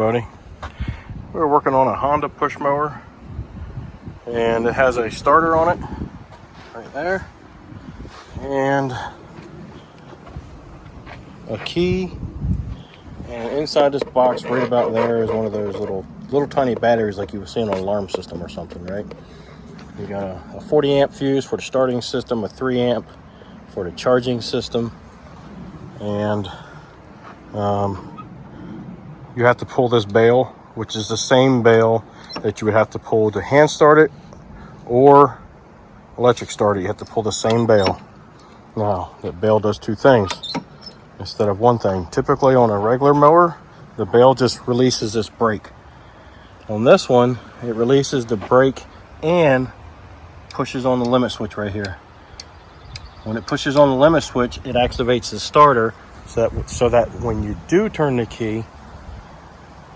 everybody. We're working on a Honda push mower, and it has a starter on it right there, and a key, and inside this box right about there is one of those little tiny batteries like you would see in an alarm system or something, right? You got a 40 amp fuse for the starting system, a 3 amp for the charging system, and you have to pull this bail, which is the same bail that you would have to pull to hand start it or electric start it. You have to pull the same bail. Now, that bail does two things instead of one thing. Typically on a regular mower, the bail just releases this brake. On this one, it releases the brake and pushes on the limit switch right here. When it pushes on the limit switch, it activates the starter so that when you do turn the key,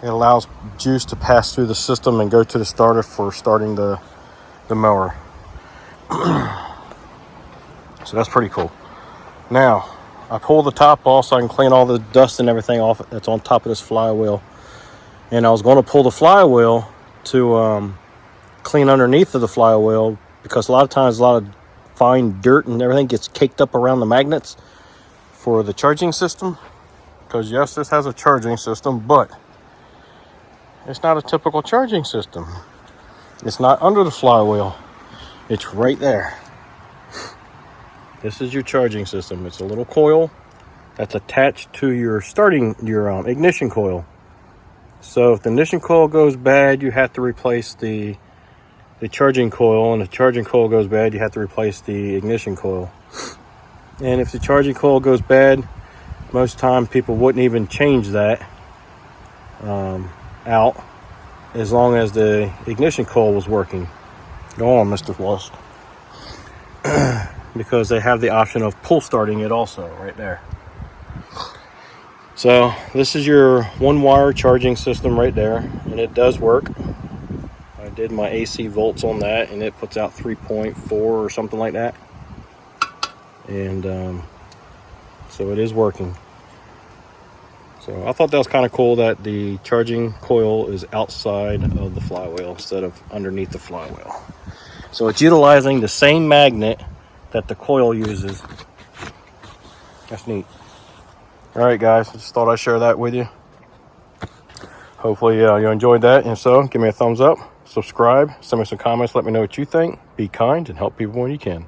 it allows juice to pass through the system and go to the starter for starting the mower. So that's pretty cool. Now, I pull the top off so I can clean all the dust and everything off that's on top of this flywheel. And I was going to pull the flywheel to clean underneath of the flywheel, because a lot of times a lot of fine dirt and everything gets caked up around the magnets for the charging system. Because yes, this has a charging system, but it's not a typical charging system. It's not under the flywheel. It's right there. This is your charging system. It's a little coil that's attached to your ignition coil. So if the ignition coil goes bad, you have to replace the charging coil, and if the charging coil goes bad, you have to replace the ignition coil. And if the charging coil goes bad, most time people wouldn't even change that out as long as the ignition coil was working. Go on, Mr. West. Because they have the option of pull starting it also right there. So this is your one wire charging system right there, and it does work. I did my AC volts on that, and it puts out 3.4 or something like that. And so it is working. So I thought that was kind of cool that the charging coil is outside of the flywheel instead of underneath the flywheel. So it's utilizing the same magnet that the coil uses. That's neat. All right, guys, I just thought I'd share that with you. Hopefully you enjoyed that. And so give me a thumbs up, subscribe, send me some comments, let me know what you think. Be kind and help people when you can.